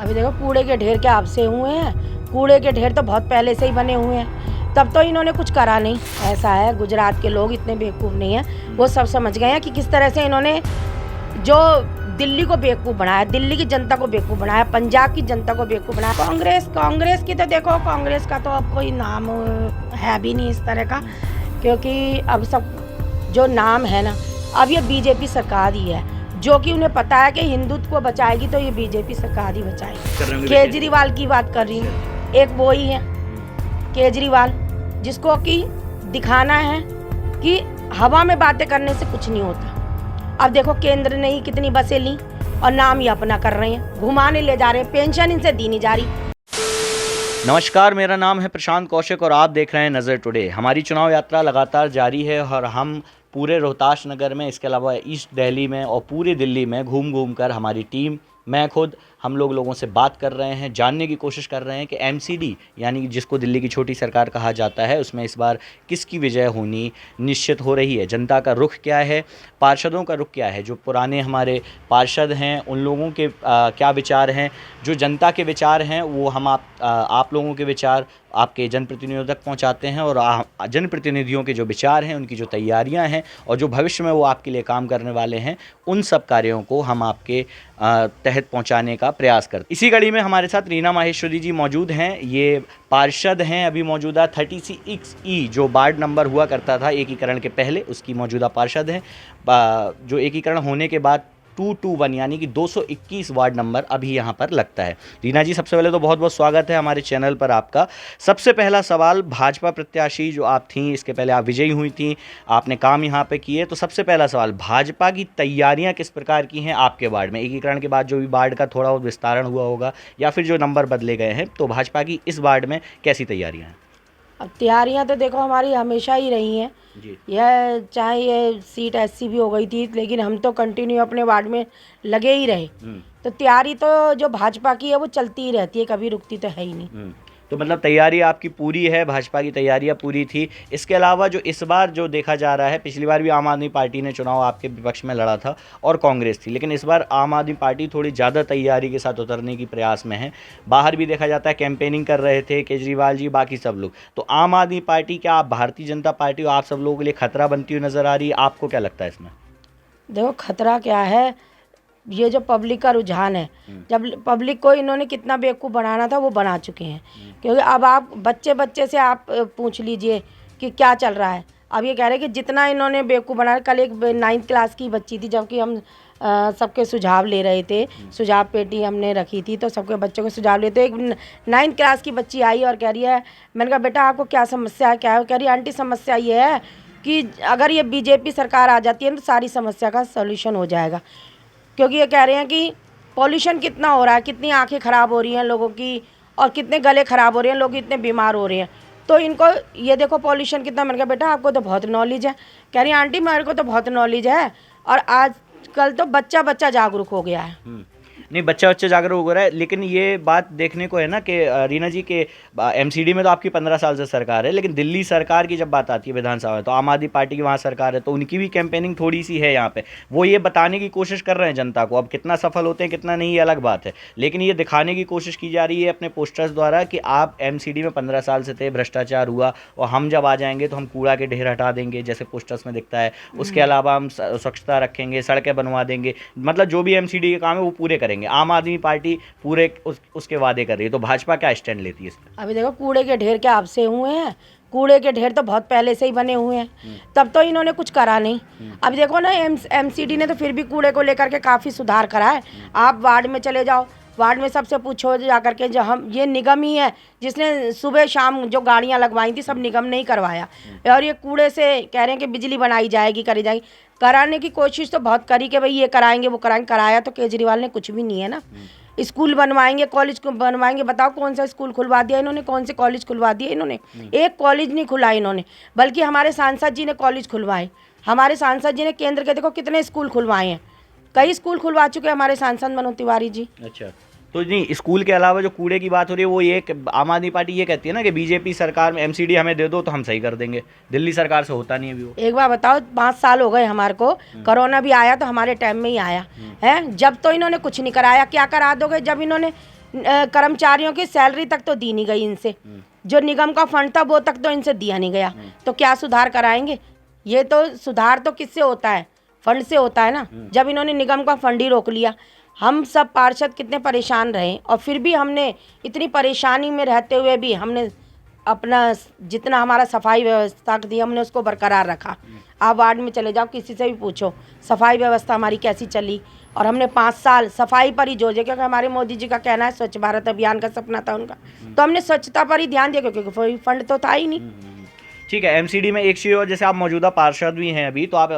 अभी देखो कूड़े के ढेर क्या अब से हुए हैं, कूड़े के ढेर तो बहुत पहले से ही बने हुए हैं, तब तो इन्होंने कुछ करा नहीं। ऐसा है, गुजरात के लोग इतने बेवकूफ़ नहीं हैं, वो सब समझ गए हैं कि किस तरह से इन्होंने जो दिल्ली को बेवकूफ़ बनाया, दिल्ली की जनता को बेवकूफ़ बनाया, पंजाब की जनता को बेवकूफ़ बनाया। कांग्रेस की तो देखो, कांग्रेस का तो अब कोई नाम है भी नहीं इस तरह का, क्योंकि अब सब जो नाम है ना, अब ये बीजेपी सरकार ही है, जो कि उन्हें पता है कि हिंदुत्व को बचाएगी तो ये बीजेपी सरकार ही बचाएगी। केजरीवाल की बात कर रही हूँ, एक वो ही है केजरीवाल, जिसको कि दिखाना है कि हवा में बातें करने से कुछ नहीं होता। अब देखो केंद्र ने ही कितनी बसें ली और नाम ही अपना कर रहे हैं, घुमाने ले जा रहे हैं, पेंशन इनसे दी नहीं जा रही। नमस्कार, मेरा नाम है प्रशांत कौशिक और आप देख रहे हैं नज़र टुडे। हमारी चुनाव यात्रा लगातार जारी है और हम पूरे रोहतास नगर में, इसके अलावा ईस्ट दिल्ली में और पूरी दिल्ली में घूम घूम कर हमारी टीम, मैं खुद, हम लोगों से बात कर रहे हैं, जानने की कोशिश कर रहे हैं कि एमसीडी यानी जिसको दिल्ली की छोटी सरकार कहा जाता है, उसमें इस बार किसकी विजय होनी निश्चित हो रही है। जनता का रुख क्या है, पार्षदों का रुख क्या है, जो पुराने हमारे पार्षद हैं उन लोगों के क्या विचार हैं, जो जनता के विचार हैं वो हम आप लोगों के विचार आपके जनप्रतिनिधियों तक पहुंचाते हैं और जनप्रतिनिधियों के जो विचार हैं, उनकी जो तैयारियां हैं और जो भविष्य में वो आपके लिए काम करने वाले हैं, उन सब कार्यों को हम आपके तहत पहुंचाने का प्रयास करते। इसी कड़ी में हमारे साथ रीना माहेश्वरी जी मौजूद हैं। ये पार्षद हैं अभी मौजूदा 36E जो वार्ड नंबर हुआ करता था एकीकरण के पहले, उसकी मौजूदा पार्षद हैं। जो एकीकरण होने के बाद 221 यानी कि 221 वार्ड नंबर अभी यहाँ पर लगता है। रीना जी, सबसे पहले तो बहुत बहुत स्वागत है हमारे चैनल पर आपका। सबसे पहला सवाल, भाजपा प्रत्याशी जो आप थीं, इसके पहले आप विजयी हुई थीं, आपने काम यहाँ पे किए, तो सबसे पहला सवाल, भाजपा की तैयारियाँ किस प्रकार की हैं आपके वार्ड में? एकीकरण के बाद जो भी वार्ड का थोड़ा बहुत विस्तारण हुआ होगा या फिर जो नंबर बदले गए हैं, तो भाजपा की इस वार्ड में कैसी तैयारियाँ हैं? अब तैयारियां तो देखो हमारी हमेशा ही रही हैं जी। यह, चाहे ये सीट ऐसी भी हो गई थी, लेकिन हम तो कंटिन्यू अपने वार्ड में लगे ही रहे। तो तैयारी तो जो भाजपा की है वो चलती ही रहती है, कभी रुकती तो है ही नहीं। तो मतलब तैयारी आपकी पूरी है, भाजपा की तैयारियां पूरी थी। इसके अलावा जो इस बार जो देखा जा रहा है, पिछली बार भी आम आदमी पार्टी ने चुनाव आपके विपक्ष में लड़ा था और कांग्रेस थी, लेकिन इस बार आम आदमी पार्टी थोड़ी ज़्यादा तैयारी के साथ उतरने की प्रयास में है। बाहर भी देखा जाता है कैंपेनिंग कर रहे थे केजरीवाल जी, बाकी सब लोग। तो आम आदमी पार्टी क्या आप भारतीय जनता पार्टी आप सब लोगों के लिए खतरा बनती हुई नज़र आ रही है? आपको क्या लगता है इसमें? देखो खतरा क्या है, ये जो पब्लिक का रुझान है, जब पब्लिक को इन्होंने कितना बेवकूफ़ बनाना था वो बना चुके हैं। क्योंकि अब आप बच्चे से आप पूछ लीजिए कि क्या चल रहा है। अब ये कह रहे हैं कि जितना इन्होंने बेवकूफ़ बनाया, कल एक 9th क्लास की बच्ची थी, जबकि हम सबके सुझाव ले रहे थे, सुझाव पेटी हमने रखी थी, तो सबके बच्चों के सुझाव लेते, एक 9th क्लास की बच्ची आई और कह रही है, मैंने कहा बेटा आपको क्या समस्या है, क्या है? कह रही आंटी समस्या ये है कि अगर ये बीजेपी सरकार आ जाती है तो सारी समस्या का सॉल्यूशन हो जाएगा। क्योंकि ये कह रहे हैं कि पॉल्यूशन कितना हो रहा है, कितनी आंखें ख़राब हो रही हैं लोगों की और कितने गले ख़राब हो रहे हैं, लोग इतने बीमार हो रहे हैं। तो इनको ये देखो पॉल्यूशन कितना। मैंने कहा बेटा आपको तो बहुत नॉलेज है। कह रही आंटी मेरे को तो बहुत नॉलेज है, और आजकल तो बच्चा जागरूक हो गया है। नहीं, बच्चा जागरूक हो रहा है, लेकिन ये बात देखने को है ना कि रीना जी के एमसीडी में तो आपकी 15 साल से सरकार है, लेकिन दिल्ली सरकार की जब बात आती है विधानसभा में, तो आम आदमी पार्टी की वहाँ सरकार है, तो उनकी भी कैंपेनिंग थोड़ी सी है यहाँ पे। वो ये बताने की कोशिश कर रहे हैं जनता को, अब कितना सफल होते हैं कितना नहीं ये अलग बात है, लेकिन ये दिखाने की कोशिश की जा रही है अपने पोस्टर्स द्वारा कि आप एमसीडी में 15 साल से थे, भ्रष्टाचार हुआ और हम जब आ जाएंगे तो हम कूड़ा के ढेर हटा देंगे, जैसे पोस्टर्स में दिखता है। उसके अलावा हम स्वच्छता रखेंगे, सड़कें बनवा देंगे, मतलब जो भी एमसीडी के काम है वो पूरे करेंगे। आम आदमी पार्टी पूरे उसके वादे कर रही है, तो भाजपा क्या स्टैंड लेती है इस पर? अभी देखो कूड़े के ढेर क्या अब से हुए हैं, कूड़े के ढेर तो बहुत पहले से ही बने हुए हैं, तब तो इन्होंने कुछ करा नहीं। अब देखो ना, एमसीडी ने तो फिर भी कूड़े को लेकर के काफ़ी सुधार करा है। आप वार्ड में चले जाओ, वार्ड में सबसे पूछो जाकर के, जो हम ये निगम ही है जिसने सुबह शाम जो गाड़ियाँ लगवाई थी, सब निगम ने ही करवाया। और ये कूड़े से कह रहे हैं कि बिजली बनाई जाएगी, करी जाएगी। कराने की कोशिश तो बहुत करी कि भाई ये कराएंगे वो कराएंगे, कराया तो केजरीवाल ने कुछ भी नहीं है ना। स्कूल बनवाएंगे, कॉलेज बनवाएंगे, बताओ कौन सा स्कूल खुलवा दिया इन्होंने, कौन से कॉलेज खुलवा दिए इन्होंने? एक कॉलेज नहीं खुला इन्होंने, बल्कि हमारे सांसद जी ने कॉलेज खुलवाए। हमारे सांसद जी ने केंद्र के देखो कितने स्कूल खुलवाए हैं, कई स्कूल खुलवा चुके हैं हमारे सांसद मनोज तिवारी जी। अच्छा, तो नहीं, स्कूल के अलावा जो कूड़े की बात हो रही है वो ये आम आदमी पार्टी ये कहती है ना कि बीजेपी सरकार में एमसीडी हमें दे दो तो हम सही कर देंगे, दिल्ली सरकार से होता नहीं है भी वो। एक बार बताओ, 5 साल हो गए हमारे को, कोरोना भी आया तो हमारे टाइम में ही आया है, जब तो इन्होंने कुछ नहीं कराया। क्या करा दोगे जब इन्होंने कर्मचारियों की सैलरी तक तो दी नहीं गई इनसे, जो निगम का फंड था वो तक तो इनसे दिया नहीं गया, तो क्या सुधार कराएंगे? ये तो सुधार तो किससे होता है? फंड से होता है ना। जब इन्होंने निगम का फंड ही रोक लिया, हम सब पार्षद कितने परेशान रहे, और फिर भी हमने इतनी परेशानी में रहते हुए भी हमने अपना जितना हमारा सफाई व्यवस्था दी हमने उसको बरकरार रखा। आप वार्ड में चले जाओ, किसी से भी पूछो सफाई व्यवस्था हमारी कैसी चली, और हमने 5 साल सफाई पर ही जोड़े, क्योंकि हमारे मोदी जी का कहना है स्वच्छ भारत अभियान का सपना था उनका, तो हमने स्वच्छता पर ही ध्यान दिया, क्योंकि कोई फंड तो था ही नहीं। ठीक है, एमसीडी में एक चीज़ और, जैसे आप मौजूदा पार्षद भी हैं अभी, तो आप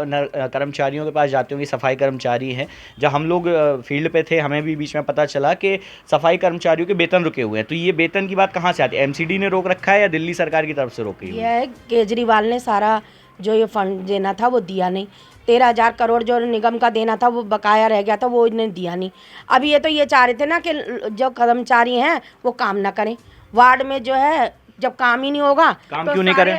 कर्मचारियों के पास जाते होंगे, सफाई कर्मचारी हैं। जब हम लोग फील्ड पे थे, हमें भी बीच में पता चला कि सफाई कर्मचारियों के वेतन रुके हुए हैं, तो ये वेतन की बात कहाँ से आती है? एमसीडी ने रोक रखा है या दिल्ली सरकार की तरफ से रोकी हुई है? ये केजरीवाल ने सारा जो ये फंड देना था वो दिया नहीं। 13,000 करोड़ जो निगम का देना था वो बकाया रह गया था, वो इन्होंने दिया नहीं। अब ये तो ये चाह रहे थे ना कि जो कर्मचारी हैं वो काम ना करें वार्ड में, जो है जब काम ही नहीं होगा काम तो क्यों नहीं करें?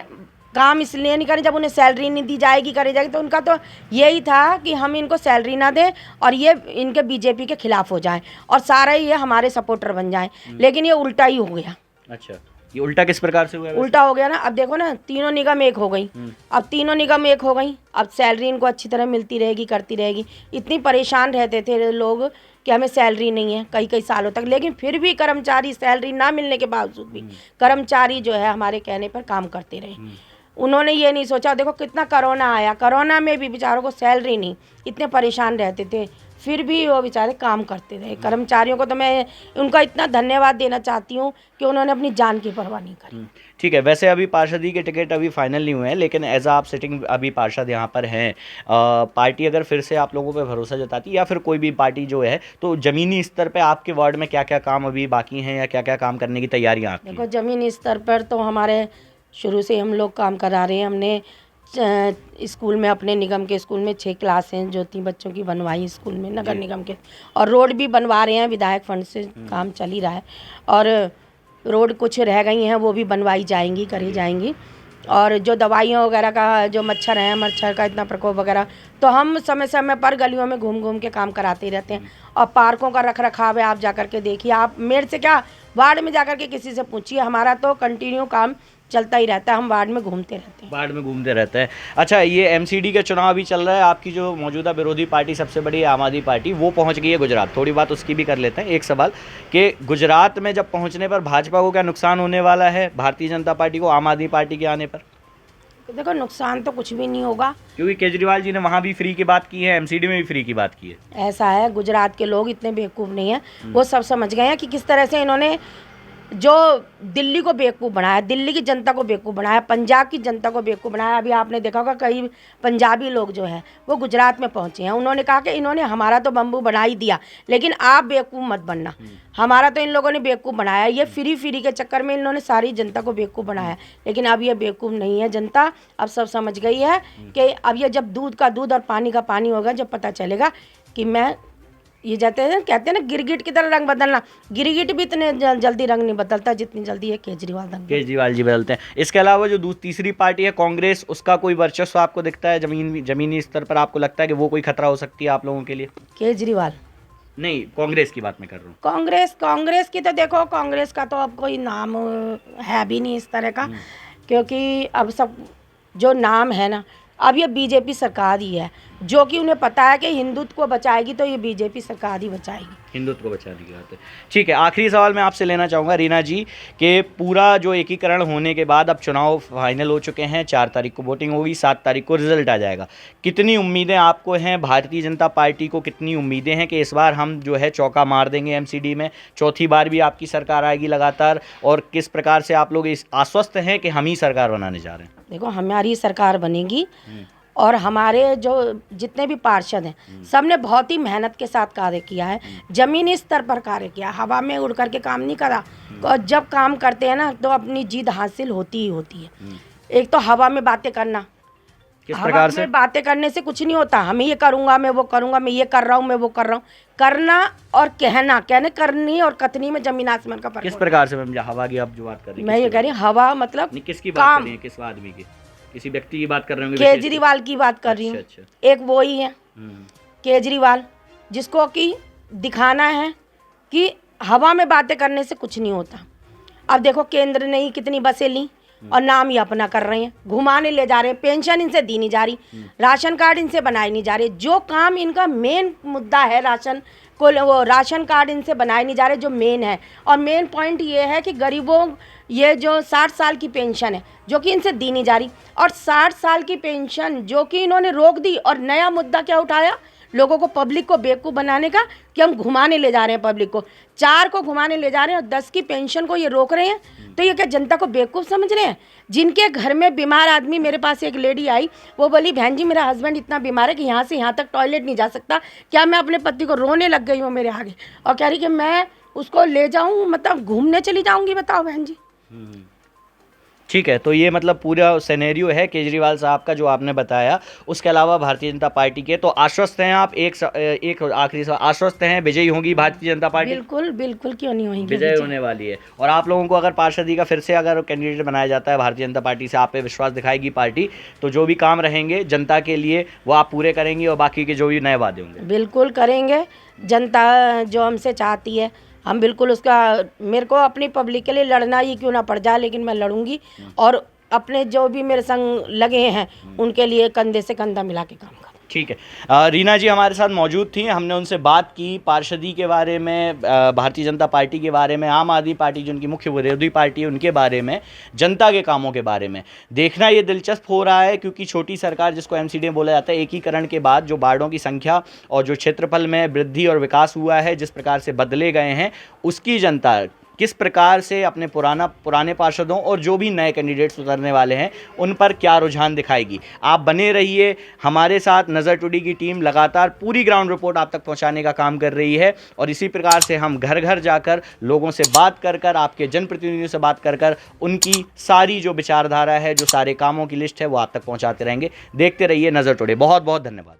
काम इसलिए नहीं करें, जब उन्हें सैलरी नहीं दी जाएगी करे जाएगी, तो उनका तो यही था कि हम इनको सैलरी ना दें और ये इनके बीजेपी के खिलाफ हो जाएं और सारा ये हमारे सपोर्टर बन जाएं। लेकिन ये उल्टा ही हो गया। अच्छा, ये उल्टा किस प्रकार से हुआ है? उल्टा हो गया ना, अब देखो ना, तीनों निगम एक हो गई, अब तीनों निगम एक हो गई, अब सैलरी इनको अच्छी तरह मिलती रहेगी, करती रहेगी। इतनी परेशान रहते थे लोग कि हमें सैलरी नहीं है कई कई सालों तक, लेकिन फिर भी कर्मचारी सैलरी ना मिलने के बावजूद भी कर्मचारी जो है हमारे कहने पर काम करते रहे। उन्होंने ये नहीं सोचा, देखो कितना कोरोना आया, कोरोना में भी बेचारों को सैलरी नहीं, इतने परेशान रहते थे, फिर भी वो बेचारे काम करते रहे। कर्मचारियों को तो मैं उनका इतना धन्यवाद देना चाहती हूँ कि उन्होंने अपनी जान की परवाह नहीं करी। ठीक है, वैसे अभी पार्षदी के टिकट अभी फाइनल नहीं हुए हैं, लेकिन एज आप सिटिंग अभी पार्षद यहाँ पर हैं, पार्टी अगर फिर से आप लोगों पे भरोसा जताती है या फिर कोई भी पार्टी जो है, तो ज़मीनी स्तर पे आपके वार्ड में क्या क्या काम अभी बाकी हैं या क्या क्या काम करने की तैयारियाँ आपकी? देखो ज़मीनी स्तर पर तो हमारे शुरू से हम लोग काम करा रहे हैं। हमने स्कूल में, अपने निगम के स्कूल में 6 क्लासें जो थी बच्चों की बनवाई स्कूल में नगर निगम के, और रोड भी बनवा रहे हैं, विधायक फंड से काम चल ही रहा है, और रोड कुछ रह गई हैं वो भी बनवाई जाएंगी, करी जाएंगी। और जो दवाइयों वगैरह का जो मच्छर हैं, मच्छर का इतना प्रकोप वगैरह, तो हम समय समय पर गलियों में घूम घूम के काम कराते ही रहते हैं। और पार्कों का रख रखाव है, आप जाकर के देखिए, आप मेरे से क्या वार्ड में जाकर के किसी से पूछिए, हमारा तो कंटिन्यू काम चलता ही रहता है, हम वार्ड में घूमते रहते हैं। वार्ड में घूमते रहते हैं। अच्छा, ये एमसीडी का चुनाव अभी चल रहा है, आपकी जो मौजूदा विरोधी पार्टी सबसे बड़ी आम आदमी पार्टी, वो पहुंच गई है गुजरात। थोड़ी बात उसकी भी कर लेते हैं। एक सवाल कि गुजरात में जब पहुंचने पर भाजपा को क्या नुकसान होने वाला है, भारतीय जनता पार्टी को आम आदमी पार्टी के आने पर? देखो नुकसान तो कुछ भी नहीं होगा, क्योंकि केजरीवाल जी ने वहाँ भी फ्री की बात की है, एमसीडी में भी फ्री की बात की है। ऐसा है, गुजरात के लोग इतने बेवकूफ़ नहीं हैं, वो सब समझ गए हैं कि किस तरह से इन्होंने जो दिल्ली को बेवकूफ़ बनाया, दिल्ली की जनता को बेवकूफ़ बनाया, पंजाब की जनता को बेवकूफ़ बनाया। अभी आपने देखा होगा कई पंजाबी लोग जो हैं वो गुजरात में पहुंचे हैं, उन्होंने कहा कि इन्होंने हमारा तो बम्बू बना ही दिया, लेकिन आप बेवकूफ़ मत बनना, हमारा तो इन लोगों ने बेवकूफ़ बनाया। ये फ्री के चक्कर में इन्होंने सारी जनता को बेवकूफ़ बनाया, लेकिन अब ये बेवकूफ़ नहीं है जनता, अब सब समझ गई है कि अब ये जब दूध का दूध और पानी का पानी होगा, जब पता चलेगा कि मैं ये कहते हैं ना गिरगिट की तरह रंग बदलना, गिरगिट भी इतने जल्दी रंग नहीं बदलता जितनी जल्दी है केजरीवाल जी बदलते हैं। इसके अलावा जो तीसरी पार्टी है कांग्रेस, उसका कोई वर्चस्व आपको दिखता है जमीनी स्तर पर? आपको लगता है कि वो कोई खतरा हो सकती है आप लोगों के लिए? केजरीवाल नहीं, कांग्रेस की बात मैं कर रहा हूँ। कांग्रेस की तो देखो, कांग्रेस का तो अब कोई नाम है भी नहीं इस तरह का, क्योंकि अब सब जो नाम है ना, अब ये बीजेपी सरकार ही है, जो कि उन्हें पता है कि हिंदुत्व को बचाएगी, तो ये बीजेपी सरकार ही बचाएगी, हिंदुत्व को बचाने की बात है। ठीक है, आखिरी सवाल मैं आपसे लेना चाहूँगा रीना जी कि पूरा जो एकीकरण होने के बाद अब चुनाव फाइनल हो चुके हैं, 4 तारीख को वोटिंग होगी, 7 तारीख को रिजल्ट आ जाएगा। कितनी उम्मीदें आपको हैं, भारतीय जनता पार्टी को कितनी उम्मीदें हैं कि इस बार हम जो है चौका मार देंगे एमसीडी में, चौथी बार भी आपकी सरकार आएगी लगातार, और किस प्रकार से आप लोग इस आश्वस्त हैं कि हम ही सरकार बनाने जा रहे हैं? देखो, हमारी सरकार बनेगी, और हमारे जो जितने भी पार्षद हैं सब ने बहुत ही मेहनत के साथ कार्य किया है, ज़मीनी स्तर पर कार्य किया, हवा में उड़ करके काम नहीं करा। और जब काम करते हैं ना तो अपनी जीत हासिल होती ही होती है। एक तो हवा में बातें करना, किस प्रकार से? बातें करने से कुछ नहीं होता, हम ये करूँगा, मैं वो करूँगा, मैं ये कर रहा हूँ, मैं वो कर रहा हूँ, करना और कहने करनी और कथनी में जमीन आसमान का फर्क। किस प्रकार से मैम, हवा की आप जो बात कर रही हैं? मैं ये कह रही हूँ, हवा मतलब किसकी बात कर रही हैं? किस आदमी की? किसी व्यक्ति की बात कर रहे होंगे? केजरीवाल की बात कर रही हूँ। एक वो ही है केजरीवाल, जिसको कि दिखाना है कि हवा में बातें करने से कुछ नहीं होता। अब देखो केंद्र ने ही कितनी बसें ली और नाम ही अपना कर रहे हैं, घुमाने ले जा रहे हैं, पेंशन इनसे दी नहीं जा रही, राशन कार्ड इनसे बनाए नहीं जा रहे। जो काम इनका मेन मुद्दा है राशन को, वो राशन कार्ड इनसे बनाए नहीं जा रहे जो मेन है। और मेन पॉइंट ये है कि गरीबों, ये जो 60 साल की पेंशन है जो कि इनसे दी नहीं जा रही, और 60 साल की पेंशन जो कि इन्होंने रोक दी। और नया मुद्दा क्या उठाया, लोगों को, पब्लिक को बेवकूफ़ बनाने का, कि हम घुमाने ले जा रहे हैं पब्लिक को, 4 को घुमाने ले जा रहे हैं और 10 की पेंशन को ये रोक रहे हैं। तो ये क्या जनता को बेवकूफ़ समझ रहे हैं? जिनके घर में बीमार आदमी, मेरे पास एक लेडी आई, वो बोली बहन जी मेरा हस्बैंड इतना बीमार है कि यहाँ से यहाँ तक टॉयलेट नहीं जा सकता, क्या मैं अपने पति को, रोने लग गई हूँ मेरे आगे, और कह रही कि मैं उसको ले जाऊँ, मतलब घूमने चली जाऊँगी, बताओ बहन जी। ठीक है, तो ये मतलब पूरा सिनेरियो है केजरीवाल साहब का जो आपने बताया। उसके अलावा भारतीय जनता पार्टी के तो आश्वस्त हैं आप? एक आखिरी सवाल, आश्वस्त हैं विजयी होगी भारतीय जनता पार्टी? बिल्कुल बिल्कुल, क्यों नहीं होंगी, विजय होने वाली है। और आप लोगों को अगर पार्षदी का फिर से अगर कैंडिडेट बनाया जाता है भारतीय जनता पार्टी से, आप पे विश्वास दिखाएगी पार्टी, तो जो भी काम रहेंगे जनता के लिए वो आप पूरे करेंगी और बाकी के जो भी नए वादे होंगे? बिल्कुल करेंगे। जनता जो हमसे चाहती है हम बिल्कुल उसका, मेरे को अपनी पब्लिक के लिए लड़ना ही क्यों ना पड़ जाए, लेकिन मैं लड़ूंगी। और अपने जो भी मेरे संग लगे हैं उनके लिए कंधे से कंधा मिला के काम करूँगा। ठीक है, रीना जी हमारे साथ मौजूद थी, हमने उनसे बात की पार्षदी के बारे में, भारतीय जनता पार्टी के बारे में, आम आदमी पार्टी जो उनकी मुख्य विरोधी पार्टी है उनके बारे में, जनता के कामों के बारे में। देखना ये दिलचस्प हो रहा है क्योंकि छोटी सरकार जिसको एमसीडी बोला जाता है, एकीकरण के बाद जो वार्डों की संख्या और जो क्षेत्रफल में वृद्धि और विकास हुआ है, जिस प्रकार से बदले गए हैं, उसकी जनता किस प्रकार से अपने पुराने पार्षदों और जो भी नए कैंडिडेट्स उतरने वाले हैं उन पर क्या रुझान दिखाएगी। आप बने रहिए हमारे साथ। नज़र टुडे की टीम लगातार पूरी ग्राउंड रिपोर्ट आप तक पहुंचाने का काम कर रही है और इसी प्रकार से हम घर घर जाकर लोगों से बात कर कर, आपके जनप्रतिनिधियों से बात कर कर उनकी सारी जो विचारधारा है, जो सारे कामों की लिस्ट है वो आप तक पहुँचाते रहेंगे। देखते रहिए नज़र टुडे। बहुत बहुत धन्यवाद।